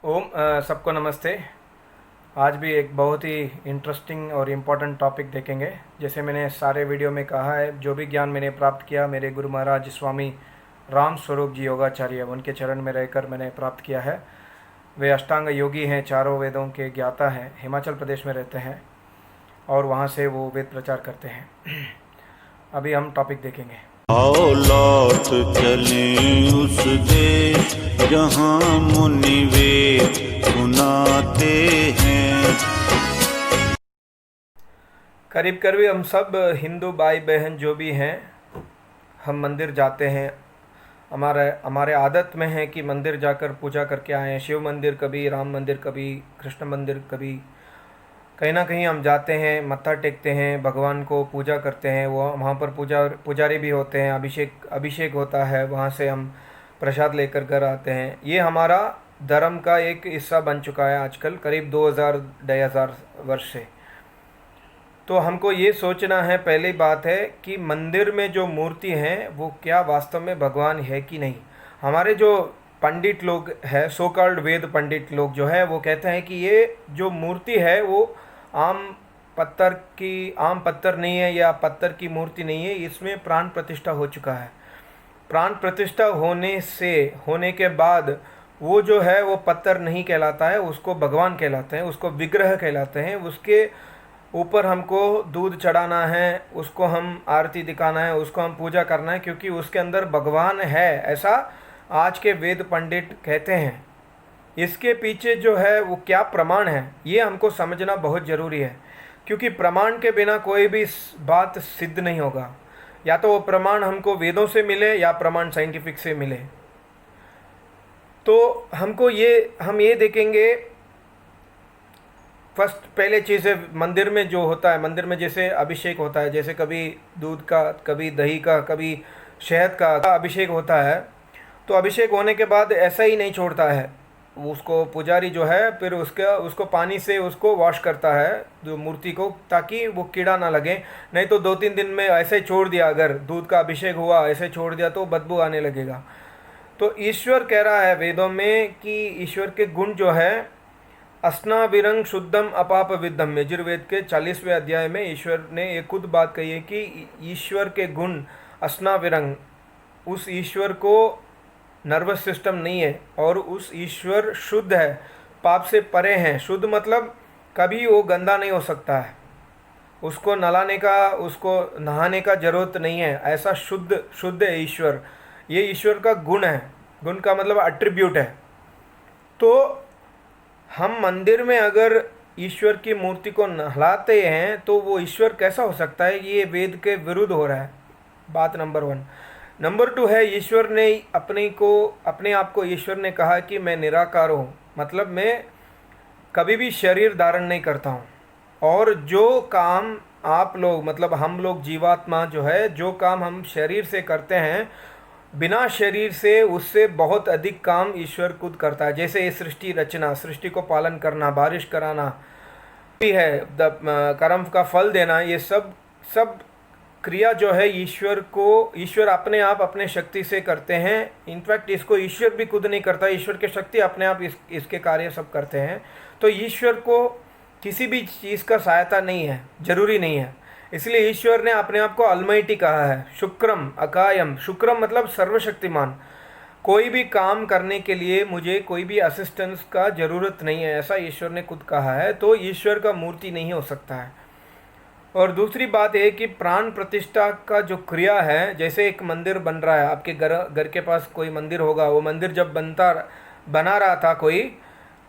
सबको नमस्ते। आज भी एक बहुत ही इंटरेस्टिंग और इम्पोर्टेंट टॉपिक देखेंगे। जैसे मैंने सारे वीडियो में कहा है, जो भी ज्ञान मैंने प्राप्त किया मेरे गुरु महाराज स्वामी राम स्वरूप जी योगाचार्य उनके चरण में रहकर मैंने प्राप्त किया है। वे अष्टांग योगी हैं, चारों वेदों के ज्ञाता हैं, हिमाचल प्रदेश में रहते हैं और वहाँ से वो वेद प्रचार करते हैं। अभी हम टॉपिक देखेंगे। आओ लौट चलें उस देश जहाँ मुनि वेद सुनाते हैं। करीब करीब हम सब हिंदू भाई बहन जो भी हैं, हम मंदिर जाते हैं। हमारे आदत में है कि मंदिर जाकर पूजा करके आएँ। शिव मंदिर कभी, राम मंदिर कभी, कृष्ण मंदिर कभी, कहीं ना कहीं हम जाते हैं, मत्था टेकते हैं, भगवान को पूजा करते हैं। वो वहाँ पर पुजारी भी होते हैं, अभिषेक होता है, वहाँ से हम प्रसाद लेकर घर आते हैं। ये हमारा धर्म का एक हिस्सा बन चुका है आजकल, करीब 2000 वर्ष से। तो हमको ये सोचना है, पहली बात है कि मंदिर में जो मूर्ति हैं वो क्या वास्तव में भगवान है कि नहीं। हमारे जो पंडित लोग हैं, सो कॉल्ड वेद पंडित लोग जो है, वो कहते हैं कि ये जो मूर्ति है वो आम पत्थर नहीं है या पत्थर की मूर्ति नहीं है, इसमें प्राण प्रतिष्ठा हो चुका है। प्राण प्रतिष्ठा होने के बाद वो जो है वो पत्थर नहीं कहलाता है, उसको भगवान कहलाते हैं, उसको विग्रह कहलाते हैं। उसके ऊपर हमको दूध चढ़ाना है, उसको हम आरती दिखाना है, उसको हम पूजा करना है, क्योंकि उसके अंदर भगवान है, ऐसा आज के वेद पंडित कहते हैं। इसके पीछे जो है वो क्या प्रमाण है, ये हमको समझना बहुत ज़रूरी है, क्योंकि प्रमाण के बिना कोई भी बात सिद्ध नहीं होगा। या तो वो प्रमाण हमको वेदों से मिले या प्रमाण साइंटिफिक से मिले। तो हम ये देखेंगे। फर्स्ट पहले चीज़ है, मंदिर में जो होता है, मंदिर में जैसे अभिषेक होता है, जैसे कभी दूध का, कभी दही का, कभी शहद का अभिषेक होता है। तो अभिषेक होने के बाद ऐसा ही नहीं छोड़ता है, उसको पुजारी जो है फिर उसको पानी से उसको वॉश करता है जो मूर्ति को, ताकि वो कीड़ा ना लगे। नहीं तो 2-3 दिन में ऐसे छोड़ दिया, अगर दूध का अभिषेक हुआ ऐसे छोड़ दिया तो बदबू आने लगेगा। तो ईश्वर कह रहा है वेदों में कि ईश्वर के गुण जो है, अस्नाविरंग शुद्धम अपाप विद्धम, यजुर्वेद के 40वें अध्याय में ईश्वर ने एक खुद बात कही है कि ईश्वर के गुण अस्नाविरंग, उस ईश्वर को नर्वस सिस्टम नहीं है और उस ईश्वर शुद्ध है, पाप से परे हैं। शुद्ध मतलब कभी वो गंदा नहीं हो सकता है, उसको उसको नहाने का जरूरत नहीं है, ऐसा शुद्ध है ईश्वर। ये ईश्वर का गुण है, गुण का मतलब एट्रीब्यूट है। तो हम मंदिर में अगर ईश्वर की मूर्ति को नहलाते हैं तो वो ईश्वर कैसा हो सकता है, ये वेद के विरुद्ध हो रहा है। बात नंबर 1। नंबर 2 है, ईश्वर ने अपने आप को ईश्वर ने कहा कि मैं निराकार हूँ, मतलब मैं कभी भी शरीर धारण नहीं करता हूँ। और जो काम आप लोग, मतलब हम लोग जीवात्मा जो है, जो काम हम शरीर से करते हैं बिना शरीर से, उससे बहुत अधिक काम ईश्वर खुद करता है। जैसे ये सृष्टि रचना, सृष्टि को पालन करना, बारिश कराना भी है, कर्म का फल देना, ये सब क्रिया जो है ईश्वर अपने आप अपने शक्ति से करते हैं। इनफैक्ट इसको ईश्वर भी खुद नहीं करता, ईश्वर की शक्ति अपने आप इसके कार्य सब करते हैं। तो ईश्वर को किसी भी चीज़ का सहायता नहीं है, जरूरी नहीं है। इसलिए ईश्वर ने अपने आप को अलमाइटी कहा है, शुक्रम अकायम। शुक्रम मतलब सर्वशक्तिमान, कोई भी काम करने के लिए मुझे कोई भी असिस्टेंस का ज़रूरत नहीं है, ऐसा ईश्वर ने खुद कहा है। तो ईश्वर का मूर्ति नहीं हो सकता है। और दूसरी बात है कि प्राण प्रतिष्ठा का जो क्रिया है, जैसे एक मंदिर बन रहा है, आपके घर के पास कोई मंदिर होगा, वो मंदिर जब बना रहा था कोई,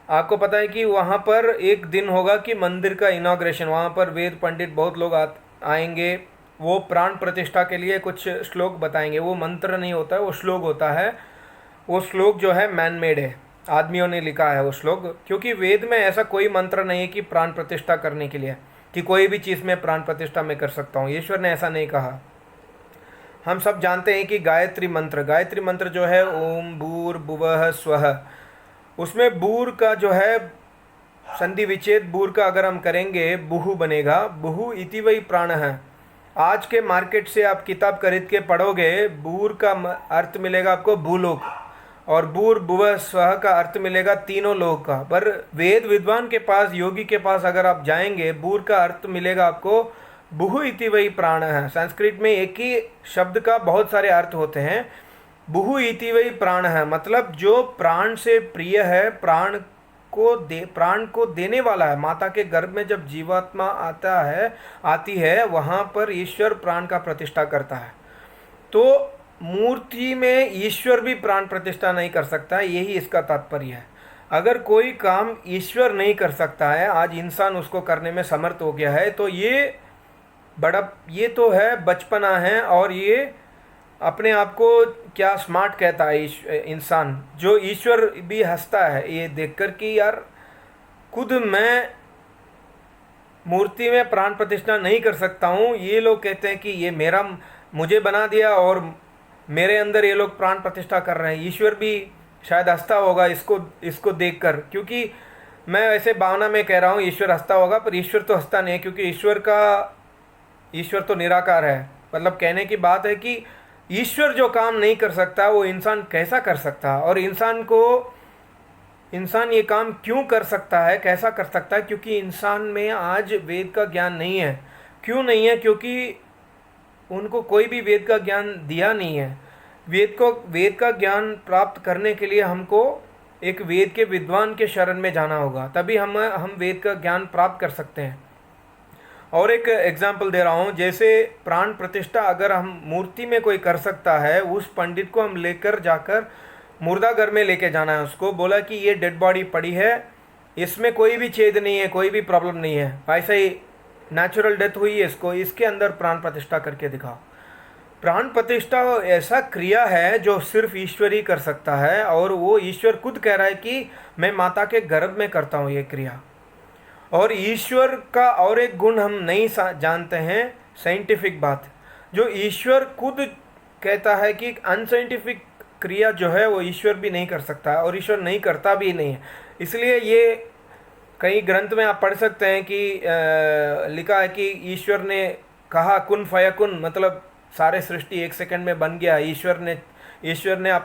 आपको पता है कि वहाँ पर एक दिन होगा कि मंदिर का इनॉग्रेशन, वहाँ पर वेद पंडित बहुत लोग आएंगे, वो प्राण प्रतिष्ठा के लिए कुछ श्लोक बताएंगे। वो मंत्र नहीं होता है, वो श्लोक होता है। वो श्लोक जो है मैन मेड है, आदमियों ने लिखा है वो श्लोक, क्योंकि वेद में ऐसा कोई मंत्र नहीं है कि प्राण प्रतिष्ठा करने के लिए, कि कोई भी चीज़ में प्राण प्रतिष्ठा मैं कर सकता हूँ। ईश्वर ने ऐसा नहीं कहा। हम सब जानते हैं कि गायत्री मंत्र जो है ओम भूर्भुवः स्वः, उसमें बूर का जो है संधि विच्छेद, बूर का अगर हम करेंगे बुहु बनेगा, बुहु इति वही प्राण है। आज के मार्केट से आप किताब खरीद के पढ़ोगे, बूर का अर्थ मिलेगा आपको भूलोक। और भूर भुवः स्वः का अर्थ मिलेगा तीनों लोक का। पर वेद विद्वान के पास, योगी के पास अगर आप जाएंगे, भूर का अर्थ मिलेगा आपको बुहु इति वही प्राण है। संस्कृत में एक ही शब्द का बहुत सारे अर्थ होते हैं। बुहु इति वही प्राण है मतलब जो प्राण से प्रिय है, प्राण को देने वाला है। माता के गर्भ में जब जीवात्मा आती है वहाँ पर ईश्वर प्राण का प्रतिष्ठा करता है। तो मूर्ति में ईश्वर भी प्राण प्रतिष्ठा नहीं कर सकता है, यही इसका तात्पर्य है। अगर कोई काम ईश्वर नहीं कर सकता है, आज इंसान उसको करने में समर्थ हो गया है, तो ये तो है बचपना है। और ये अपने आप को क्या स्मार्ट कहता है इंसान, जो ईश्वर भी हंसता है ये देखकर कि यार खुद मैं मूर्ति में प्राण प्रतिष्ठा नहीं कर सकता हूँ। ये लोग कहते हैं कि ये मुझे बना दिया और मेरे अंदर ये लोग प्राण प्रतिष्ठा कर रहे हैं। ईश्वर भी शायद हंसता होगा इसको देखकर, क्योंकि मैं वैसे भावना में कह रहा हूँ ईश्वर हंसता होगा, पर ईश्वर तो हंसता नहीं है, क्योंकि ईश्वर तो निराकार है। मतलब कहने की बात है कि ईश्वर जो काम नहीं कर सकता वो इंसान कैसा कर सकता है। और इंसान ये काम क्यों कर सकता है, कैसा कर सकता है? क्योंकि इंसान में आज वेद का ज्ञान नहीं है। क्यों नहीं है? क्योंकि उनको कोई भी वेद का ज्ञान दिया नहीं है। वेद का ज्ञान प्राप्त करने के लिए हमको एक वेद के विद्वान के शरण में जाना होगा, तभी हम वेद का ज्ञान प्राप्त कर सकते हैं। और एक एग्जाम्पल दे रहा हूँ, जैसे प्राण प्रतिष्ठा अगर हम मूर्ति में कोई कर सकता है, उस पंडित को हम लेकर जाकर मुर्दा घर में लेके जाना है। उसको बोला कि ये डेड बॉडी पड़ी है, इसमें कोई भी छेद नहीं है, कोई भी प्रॉब्लम नहीं है, ऐसे ही नेचुरल डेथ हुई है, इसके अंदर प्राण प्रतिष्ठा करके दिखाओ। प्राण प्रतिष्ठा ऐसा क्रिया है जो सिर्फ ईश्वर ही कर सकता है, और वो ईश्वर खुद कह रहा है कि मैं माता के गर्भ में करता हूँ ये क्रिया। और ईश्वर का और एक गुण हम नहीं जानते हैं, साइंटिफिक बात, जो ईश्वर खुद कहता है कि अनसाइंटिफिक क्रिया जो है वो ईश्वर भी नहीं कर सकता है, और ईश्वर नहीं करता भी नहीं है। इसलिए ये कई ग्रंथ में आप पढ़ सकते हैं कि लिखा है कि ईश्वर ने कहा कुन फयकुन, मतलब सारे सृष्टि एक सेकंड में बन गया। ईश्वर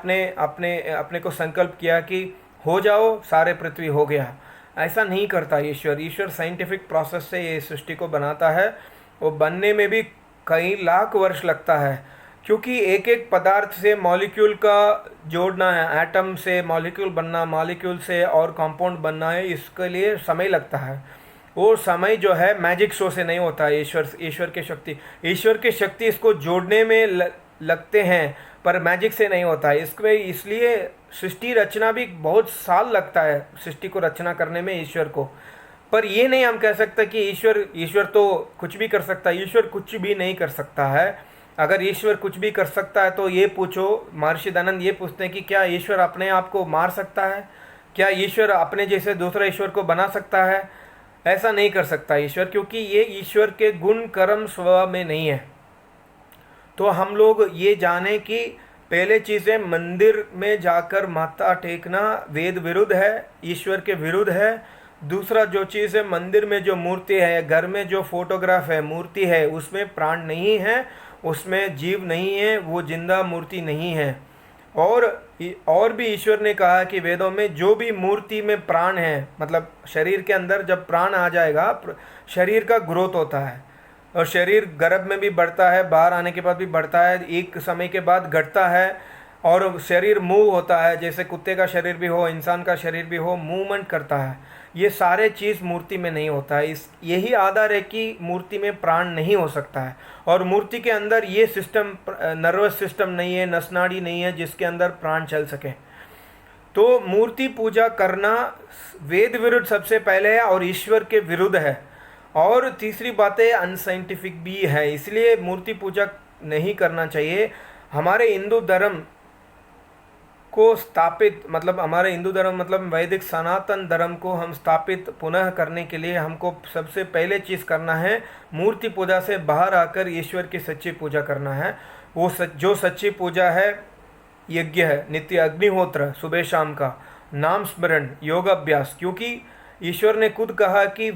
ने अपने को संकल्प किया कि हो जाओ, सारे पृथ्वी हो गया। ऐसा नहीं करता ईश्वर साइंटिफिक प्रोसेस से ये सृष्टि को बनाता है। वो बनने में भी कई लाख वर्ष लगता है, क्योंकि एक एक पदार्थ से मॉलिक्यूल का जोड़ना है, एटम से मॉलिक्यूल बनना, मॉलिक्यूल से और कंपाउंड बनना है, इसके लिए समय लगता है। वो समय जो है मैजिक शो से नहीं होता है। ईश्वर की शक्ति इसको जोड़ने में लगते हैं, पर मैजिक से नहीं होता है। इसलिए सृष्टि रचना भी बहुत साल लगता है, सृष्टि को रचना करने में ईश्वर को। पर ये नहीं हम कह सकते कि ईश्वर तो कुछ भी कर सकता है। ईश्वर कुछ भी नहीं कर सकता है। अगर ईश्वर कुछ भी कर सकता है तो ये पूछो, महर्षि दयानंद ये पूछते हैं कि क्या ईश्वर अपने आप को मार सकता है? क्या ईश्वर अपने जैसे दूसरा ईश्वर को बना सकता है? ऐसा नहीं कर सकता ईश्वर, क्योंकि ये ईश्वर के गुण कर्म स्वभाव में नहीं है। तो हम लोग ये जाने कि पहले चीज़ें मंदिर में जाकर माथा टेकना वेद विरुद्ध है, ईश्वर के विरुद्ध है। दूसरा जो चीज़ है, मंदिर में जो मूर्ति है, घर में जो फोटोग्राफ है, मूर्ति है, उसमें प्राण नहीं है, उसमें जीव नहीं है, वो जिंदा मूर्ति नहीं है। और भी ईश्वर ने कहा कि वेदों में जो भी मूर्ति में प्राण है, मतलब शरीर के अंदर जब प्राण आ जाएगा, शरीर का ग्रोथ होता है, और शरीर गर्भ में भी बढ़ता है, बाहर आने के बाद भी बढ़ता है, एक समय के बाद घटता है, और शरीर मूव होता है, जैसे कुत्ते का शरीर भी हो, इंसान का शरीर भी हो, मूवमेंट करता है। ये सारे चीज़ मूर्ति में नहीं होता है। यही आधार है कि मूर्ति में प्राण नहीं हो सकता है। और मूर्ति के अंदर ये सिस्टम, नर्वस सिस्टम नहीं है, नसनाड़ी नहीं है जिसके अंदर प्राण चल सके। तो मूर्ति पूजा करना वेद विरुद्ध सबसे पहले है और ईश्वर के विरुद्ध है। और तीसरी बात है, अनसाइंटिफिक भी है, इसलिए मूर्ति पूजा नहीं करना चाहिए। हमारे हिंदू धर्म को स्थापित, मतलब हमारे हिंदू धर्म मतलब वैदिक सनातन धर्म को हम स्थापित पुनः करने के लिए हमको सबसे पहले चीज़ करना है, मूर्ति पूजा से बाहर आकर ईश्वर की सच्ची पूजा करना है। वो जो सच्ची पूजा है, यज्ञ है, नित्य अग्निहोत्र, सुबह शाम का नाम स्मरण, योग अभ्यास। क्योंकि ईश्वर ने खुद कहा कि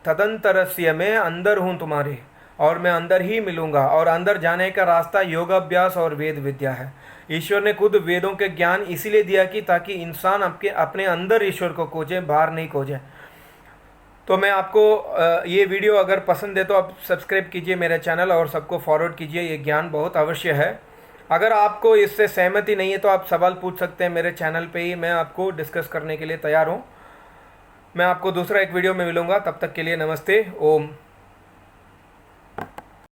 तदंतरस्य, मैं अंदर हूँ तुम्हारे, और मैं अंदर ही मिलूँगा। और अंदर जाने का रास्ता योगाभ्यास और वेद विद्या है। ईश्वर ने खुद वेदों के ज्ञान इसीलिए दिया कि ताकि इंसान अपने अंदर ईश्वर को खोजे, बाहर नहीं खोजे। तो मैं आपको ये वीडियो अगर पसंद है तो आप सब्सक्राइब कीजिए मेरे चैनल और सबको फॉरवर्ड कीजिए। ये ज्ञान बहुत अवश्य है। अगर आपको इससे सहमति नहीं है तो आप सवाल पूछ सकते हैं मेरे चैनल पे ही, मैं आपको डिस्कस करने के लिए तैयार हूँ। मैं आपको दूसरा एक वीडियो में मिलूँगा, तब तक के लिए नमस्ते। ओम।